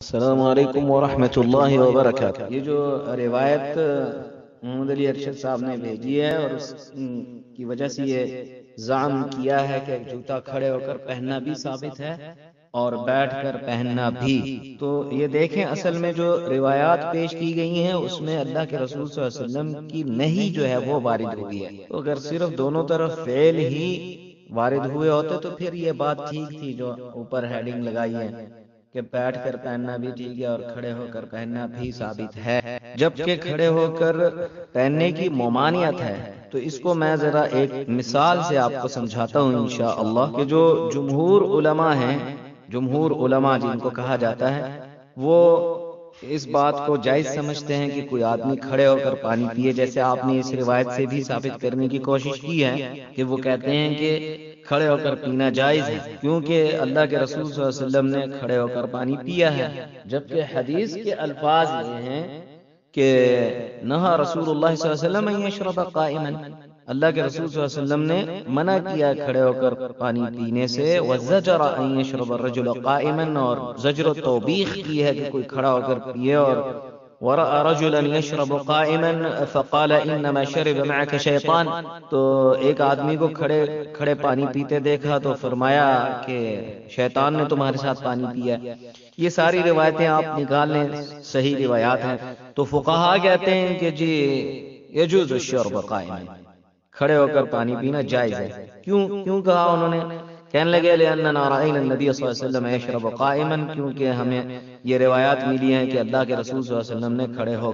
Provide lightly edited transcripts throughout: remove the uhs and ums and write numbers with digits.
السلام علیکم ورحمۃ اللہ وبرکاتہ۔ یہ جو روایت محمد علی ارشد صاحب نے بھیجی ہے اور اس کی وجہ سے یہ زعم کیا ہے کہ جوتا کھڑے ہو کر پہننا بھی ثابت ہے اور بیٹھ کر پہننا بھی، تو یہ دیکھیں اصل میں جو روایات پیش کی گئی ہیں اس میں اللہ کے رسول صلی اللہ علیہ وسلم کی نہیں جو ہے وہ وارد ہوئی ہے۔ تو اگر صرف دونوں طرف فعل ہی وارد ہوئے ہوتے تو پھر یہ بات ٹھیک تھی جو اوپر ہیڈنگ لگائی ہے کہ بیٹھ کر پہننا بھی ٹھیک ہے اور کھڑے ہو کر پہننا بھی ثابت ہے، جبکہ کھڑے ہو کر پہننے کی ممانعت ہے۔ تو اس کو میں ذرا ایک مثال سے آپ کو سمجھاتا ہوں انشاءاللہ کہ جو جمہور علماء ہیں، جمہور علماء جن کو کہا جاتا ہے، وہ اس بات کو جائز سمجھتے ہیں کہ کوئی آدمی کھڑے ہو کر پانی پیے، جیسے آپ نے اس روایت سے بھی ثابت کرنے کی کوشش کی ہے کہ وہ کہتے ہیں کہ کھڑے ہو کر پینا جائز ہے کیونکہ اللہ کے رسول صلی اللہ علیہ وسلم نے کھڑے ہو کر پانی پیا ہے، جبکہ حدیث کے الفاظ یہ ہیں کہ نہا رسول اللہ صلی اللہ علیہ وسلم ان یشرب قائما، اللہ کے رسول صلی اللہ علیہ وسلم نے منع کیا کھڑے ہو کر پانی پینے سے، وزجر ان یشرب الرجل قائما، اور زجر و توبیخ کی ہے کہ کوئی کھڑا ہو کر پیے، اور ورأى رجلا يشرب قائما فقال انما شرب معك شیطان، تو ایک آدمی کو کھڑے کھڑے پانی پیتے دیکھا تو فرمایا کہ شیطان نے تمہارے ساتھ پانی پیا۔ یہ ساری روایتیں آپ نکال لیں، صحیح روایات ہیں۔ تو فقہا کہتے ہیں کہ جی یجوز الشرب قائما، کھڑے ہو کر پانی پینا جائز ہے۔ کیوں کہا انہوں نے؟ کہنے لگے لأننا رأينا النبي صلی اللہ علیہ وسلم يشرب قائما، کیونکہ ہمیں یہ روایات ملی ہیں کہ اللہ کے رسول صلی اللہ علیہ وسلم نے کھڑے ہو،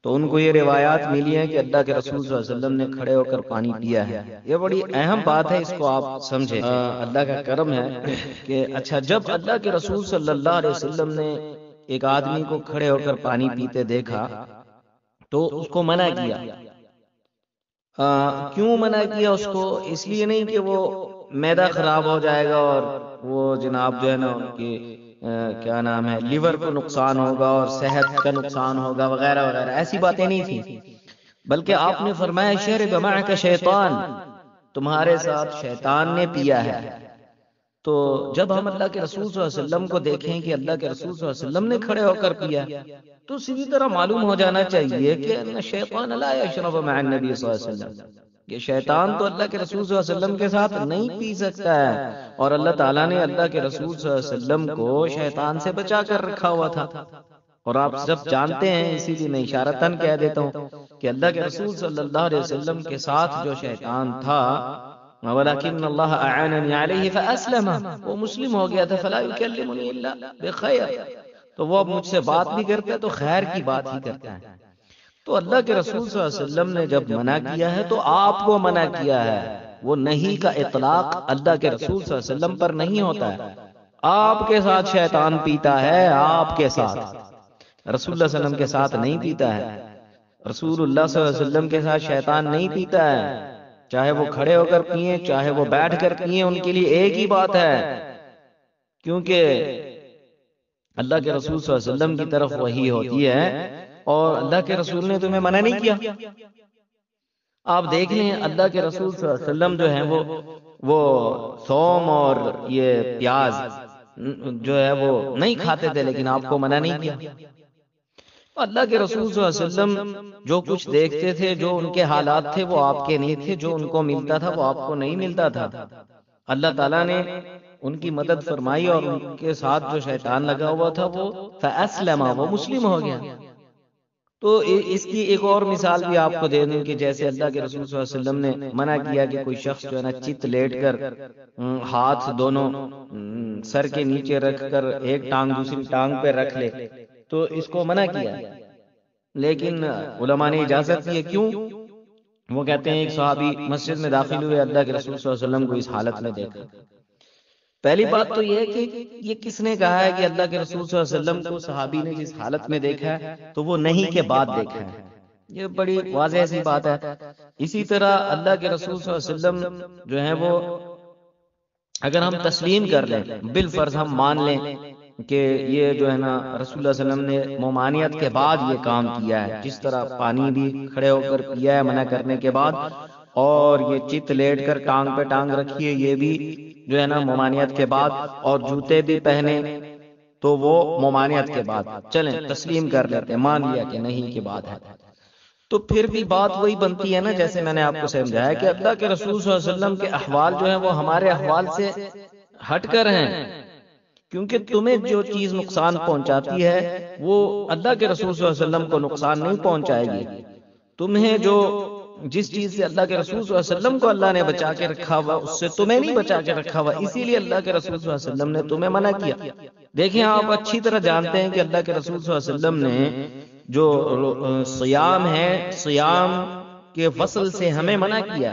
تو ان کو یہ روایات ملی ہیں کہ اللہ کے رسول صلی اللہ علیہ وسلم نے کھڑے ہو کر پانی پیا ہے۔ یہ بڑی اہم بات ہے، اس کو آپ سمجھیں۔ اللہ کا کرم ہے کہ اچھا جب اللہ کے رسول صلی اللہ علیہ وسلم نے ایک آدمی کو کھڑے ہو کر پانی پیتے دیکھا تو اس کو منع کیا۔ کیوں منع کیا اس کو؟ اس لیے نہیں کہ وہ معدہ خراب ہو جائے گا اور وہ جناب جو ہے نا ان کی کیا نام ہے لیور کو نقصان ہوگا اور صحت کا نقصان ہوگا وغیرہ وغیرہ، ایسی باتیں نہیں تھیں، بلکہ آپ نے فرمایا شرب معک شیطان، تمہارے ساتھ شیطان نے پیا ہے۔ تو جب ہم اللہ کے رسول صلی اللہ علیہ وسلم کو دیکھیں کہ اللہ کے رسول صلی اللہ علیہ وسلم نے کھڑے ہو کر پیا تو اسی طرح معلوم ہو جانا چاہیے کہ ان شیطان لا یشرب مع النبی صلی اللہ علیہ وسلم، کہ شیطان تو اللہ کے رسول صلی اللہ علیہ وسلم کے ساتھ نہیں پی سکتا ہے، اور اللہ تعالیٰ نے اللہ کے رسول صلی اللہ علیہ وسلم کو شیطان سے بچا کر رکھا ہوا تھا۔ اور آپ سب جانتے ہیں، اسی لیے میں اشارتاً کہہ دیتا ہوں کہ اللہ کے رسول صلی اللہ علیہ وسلم کے ساتھ جو شیطان تھا وَلَكِنَّ اللَّهَ أَعَانَنِي عَلَيْهِ فَأَسْلَمَ، وہ مسلم ہو گیا تھا، فَلَا يُكَلِّمُنِي إِلَّا بِخَيْرٍ، تو وہ اب مجھ سے بات بھی کرتا ہے تو خیر کی بات ہی کرتا ہے۔ تو اللہ کے رسول صلی اللہ علیہ وسلم نے جب منع کیا ہے تو آپ کو منع کیا ہے، وہ نہیں کا اطلاق اللہ کے رسول صلی اللہ علیہ وسلم پر نہیں ہوتا ہے۔ آپ کے ساتھ شیطان پیتا ہے، آپ کے ساتھ، رسول اللہ صلی اللہ علیہ وسلم کے ساتھ نہیں پیتا ہے، رسول اللہ صلی اللہ علیہ وسلم کے ساتھ شیطان نہیں پیتا ہے، چاہے وہ کھڑے ہو کر پیئیں چاہے وہ بیٹھ کر پیئیں، ان کے لیے ایک ہی بات ہے، کیونکہ اللہ کے رسول صلی اللہ علیہ وسلم کی طرف وحی ہوتی ہے اور اللہ کے رسول نے تمہیں منع نہیں کیا۔ آپ دیکھ لیں اللہ کے رسول صلی اللہ علیہ وسلم جو ہیں وہ ثوم اور یہ پیاز جو ہے وہ نہیں کھاتے تھے، لیکن آپ کو منع نہیں کیا۔ اللہ کے رسول صلی اللہ علیہ وسلم جو کچھ دیکھتے تھے، جو ان کے حالات تھے وہ آپ کے نہیں تھے، جو ان کو ملتا تھا وہ آپ کو نہیں ملتا تھا۔ اللہ تعالیٰ نے ان کی مدد فرمائی اور ان کے ساتھ جو شیطان لگا ہوا تھا وہ فَأَسْلَمَ، وہ مسلم ہو گیا۔ تو اس کی ایک اور مثال بھی آپ کو دے دوں کہ جیسے اللہ کے رسول صلی اللہ علیہ وسلم نے منع کیا کہ کوئی شخص جو ہے نا چت لیٹ کر ہاتھ دونوں سر کے نیچے رکھ کر ایک ٹانگ دوسری ٹانگ پہ رکھ لے، تو اس کو منع کیا، لیکن علماء نے اجازت دی ہے۔ کیوں؟ وہ کہتے ہیں ایک صحابی مسجد میں داخل ہوئے، اللہ کے رسول صلی اللہ علیہ وسلم کو اس حالت میں دیکھا۔ پہلی بات تو یہ ہے کہ یہ کس نے کہا ہے کہ اللہ کے رسول صلی اللہ علیہ وسلم کو صحابی نے جس حالت میں دیکھا ہے تو وہ نہیں کے بعد دیکھا ہے، یہ بڑی واضح سی بات ہے۔ اسی طرح اللہ کے رسول صلی اللہ علیہ وسلم جو ہیں وہ اگر ہم تسلیم کر لیں، بالفرض ہم مان لیں کہ یہ جو ہے نا رسول اللہ صلی اللہ علیہ وسلم نے ممانعت کے بعد یہ کام کیا ہے، جس طرح پانی بھی کھڑے ہو کر پیا ہے منع کرنے کے بعد، اور یہ چت لیٹ کر ٹانگ پہ ٹانگ رکھی ہے یہ بھی جو ہے نا ممانعت کے بعد، اور جوتے بھی پہنے تو وہ ممانعت کے بعد چلیں تسلیم کر لیتے ہیں، مان لیا کہ نہیں کی بات ہے، تو پھر بھی بات وہی بنتی ہے نا، جیسے میں نے آپ کو سمجھایا کہ اللہ کے رسول صلی اللہ علیہ وسلم کے احوال جو ہیں وہ ہمارے احوال سے ہٹ کر ہیں، کیونکہ تمہیں جو چیز نقصان پہنچاتی ہے وہ اللہ کے رسول صلی اللہ علیہ وسلم کو نقصان نہیں پہنچائے گی۔ تمہیں جس چیز سے اللہ کے رسول صلی اللہ علیہ وسلم کو اللہ نے بچا کے رکھا ہوا اس سے تمہیں نہیں بچا کے رکھا ہوا، اسی لیے اللہ کے رسول صلی اللہ علیہ وسلم نے تمہیں منع کیا۔ دیکھیں آپ اچھی طرح جانتے ہیں کہ اللہ کے رسول صلی اللہ علیہ وسلم نے جو صیام ہے، صیام کے وصل سے ہمیں منع کیا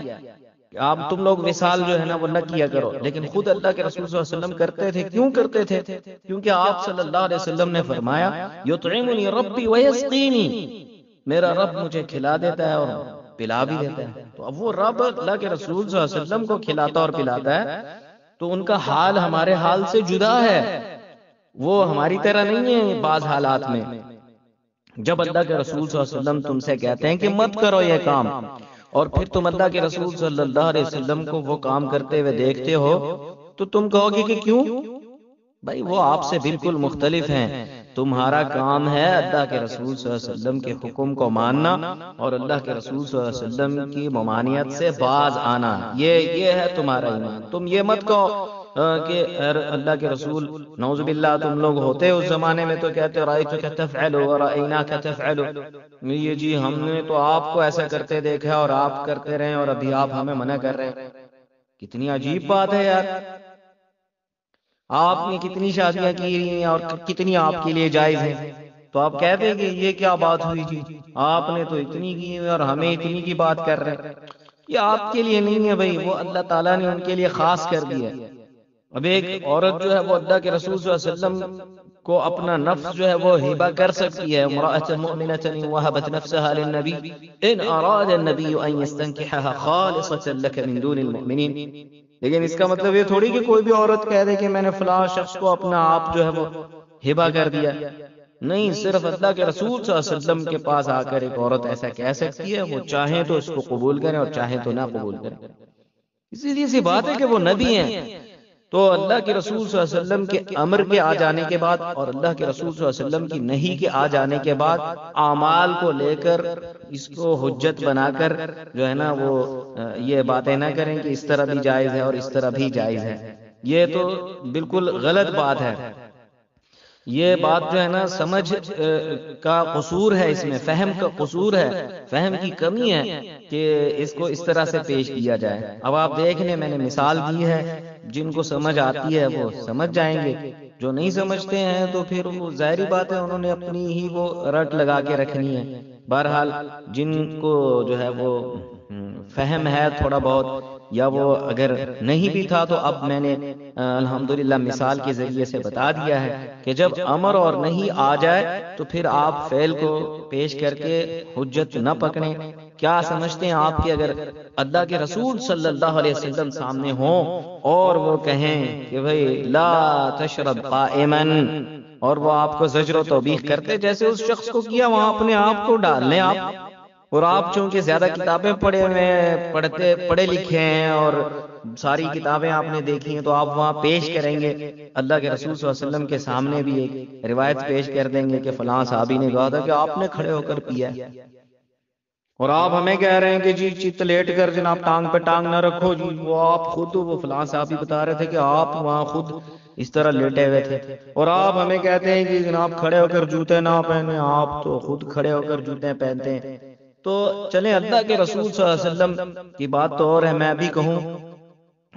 کہ آپ تم لوگ وصال جو ہے نا وہ نہ کیا کرو، لیکن خود اللہ کے رسول صلی اللہ علیہ وسلم کرتے تھے۔ کیوں کرتے تھے؟ کیونکہ آپ صلی اللہ علیہ وسلم نے فرمایا یطعمنی ربی ویسقینی، میرا رب مجھے کھلا دیتا ہے اور پلا بھی دیتا ہے۔ تو اب وہ رب اللہ کے رسول صلی اللہ علیہ وسلم کو کھلاتا اور پلاتا ہے تو ان کا حال ہمارے حال سے جدا ہے، وہ ہماری طرح نہیں ہے بعض حالات میں۔ جب اللہ کے رسول صلی اللہ علیہ وسلم تم سے کہتے ہیں کہ مت کرو یہ کام، اور پھر تم اللہ کے رسول صلی اللہ علیہ وسلم کو وہ کام کرتے ہوئے دیکھتے ہو تو تم کہو گے کہ کیوں؟ بھائی وہ آپ سے بالکل مختلف ہیں، تمہارا کام ہے اللہ کے رسول صلی اللہ علیہ وسلم کے حکم کو ماننا اور اللہ کے رسول صلی اللہ علیہ وسلم کی ممانعت سے باز آنا، یہ ہے تمہارا ایمان۔ تم یہ مت کہو کہ اللہ کے رسول نعوذ باللہ تم لوگ ہوتے اس زمانے میں تو کہتے رأیتک تفعل ورأیناک تفعل، یہ جی ہم نے تو آپ کو ایسا کرتے دیکھا اور آپ کرتے رہے اور ابھی آپ ہمیں منع کر رہے ہیں۔ کتنی عجیب بات ہے یار، آپ نے کتنی شادیاں کی ہیں اور کتنی آپ کے لیے جائز ہیں، تو آپ کہتے ہیں کہ یہ کیا بات ہوئی جی، آپ نے تو اتنی کی اور ہمیں اتنی کی بات کر رہے ہیں۔ یہ آپ کے لیے نہیں ہے بھائی، وہ اللہ تعالیٰ نے ان کے لیے خاص کر دیا۔ اب ایک عورت جو ہے وہ اللہ کے رسول صلی اللہ علیہ وسلم کو اپنا نفس جو ہے وہ ہبہ کر سکتی ہے، امرأة مؤمنة وهبت نفسها للنبی ان اراد النبی ان يستنكحها خالصة لك من دون المؤمنین، لیکن اس کا مطلب یہ تھوڑی کہ کوئی بھی عورت کہہ دے کہ میں نے فلاں شخص کو اپنا آپ جو ہے وہ ہبہ کر دیا، نہیں، صرف اللہ کے رسول صلی اللہ علیہ وسلم کے پاس آ کر ایک عورت ایسا کہہ سکتی ہے، وہ چاہیں تو اس کو قبول کریں اور چاہیں تو نہ قبول کریں۔ اسی لیے سی بات ہے کہ وہ نبی ہیں، تو اللہ کے رسول صلی اللہ علیہ وسلم کے امر کے آ جانے کے بعد اور اللہ کے رسول صلی اللہ علیہ وسلم کی نہی کے آ جانے کے بعد اعمال کو لے کر اس کو حجت بنا کر جو ہے نا وہ یہ باتیں نہ کریں کہ اس طرح بھی جائز ہے اور اس طرح بھی جائز ہے، یہ تو بالکل غلط بات ہے۔ یہ بات جو ہے نا سمجھ کا قصور ہے، اس میں فہم کا قصور ہے، فہم کی کمی ہے کہ اس کو اس طرح سے پیش کیا جائے۔ اب آپ دیکھ لیں، میں نے مثال دی ہے، جن کو سمجھ آتی ہے وہ سمجھ جائیں گے، جو نہیں سمجھتے ہیں تو پھر وہ ظاہری بات ہے انہوں نے اپنی ہی وہ رٹ لگا کے رکھنی ہے۔ بہرحال جن کو جو ہے وہ فہم ہے تھوڑا بہت، یا وہ اگر نہیں بھی تھا تو اب میں نے الحمدللہ مثال کے ذریعے سے بتا دیا ہے کہ جب امر اور نہیں آ جائے تو پھر آپ فعل کو پیش کر کے حجت نہ پکڑیں۔ کیا سمجھتے ہیں آپ کہ اگر اللہ کے رسول صلی اللہ علیہ وسلم سامنے ہوں اور وہ کہیں کہ بھئی لا تشرب قائما، اور وہ آپ کو زجر و توبیخ کرتے جیسے اس شخص کو کیا، وہاں اپنے آپ کو ڈال لیں آپ، اور آپ چونکہ زیادہ کتابیں پڑھے لکھے ہیں اور ساری کتابیں آپ نے دیکھی ہیں تو آپ وہاں پیش کریں گے، اللہ کے رسول صلی اللہ علیہ وسلم کے سامنے بھی ایک روایت پیش کر دیں گے کہ فلاں صحابی نے کہا تھا کہ آپ نے کھڑے ہو کر پیا، اور آپ ہمیں کہہ رہے ہیں کہ جی چت لیٹ کر جناب ٹانگ پہ ٹانگ نہ رکھو جی، وہ آپ خود وہ فلاں صحابی بتا رہے تھے کہ آپ وہاں خود اس طرح لیٹے ہوئے تھے، اور آپ ہمیں کہتے ہیں کہ جناب کھڑے ہو کر جوتے نہ پہنے، آپ تو خود کھڑے ہو کر جوتے پہنتے ہیں۔ تو چلیں اللہ کے رسول صلی اللہ علیہ وسلم کی بات تو اور ہے، میں بھی کہوں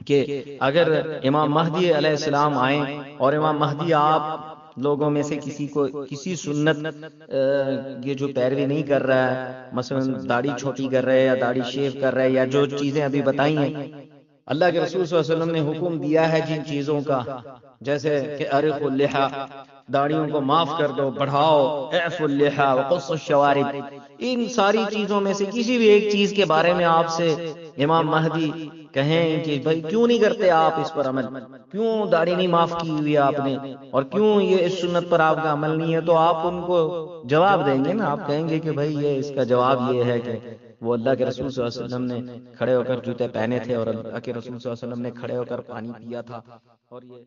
کہ اگر امام مہدی علیہ السلام آئیں اور امام مہدی آپ لوگوں میں سے کسی کو کسی سنت یہ جو پیروی نہیں کر رہا ہے، مثلا داڑھی چھوٹی کر رہے یا داڑھی شیو کر رہے یا جو چیزیں ابھی بتائی ہیں، اللہ کے رسول صلی اللہ علیہ وسلم نے حکم دیا ہے جن چیزوں کا، جیسے کہ ارخوا اللحى، داڑھیوں کو معاف کر دو، بڑھاؤ، اعفوا اللحى وقصوا الشوارب، ان ساری چیزوں میں سے کسی بھی ایک چیز کے بارے میں آپ سے امام مہدی کہیں کہ بھائی کیوں نہیں کرتے آپ اس پر عمل، کیوں داڑھی نہیں معاف کی ہوئی آپ نے، اور کیوں یہ اس سنت پر آپ کا عمل نہیں ہے، تو آپ ان کو جواب دیں گے نا، آپ کہیں گے کہ بھائی یہ اس کا جواب یہ ہے کہ وہ اللہ کے رسول صلی اللہ علیہ وسلم نے کھڑے ہو کر جوتے پہنے تھے اور اللہ کے رسول صلی اللہ علیہ وسلم نے کھڑے ہو کر پانی پیا تھا، اور یہ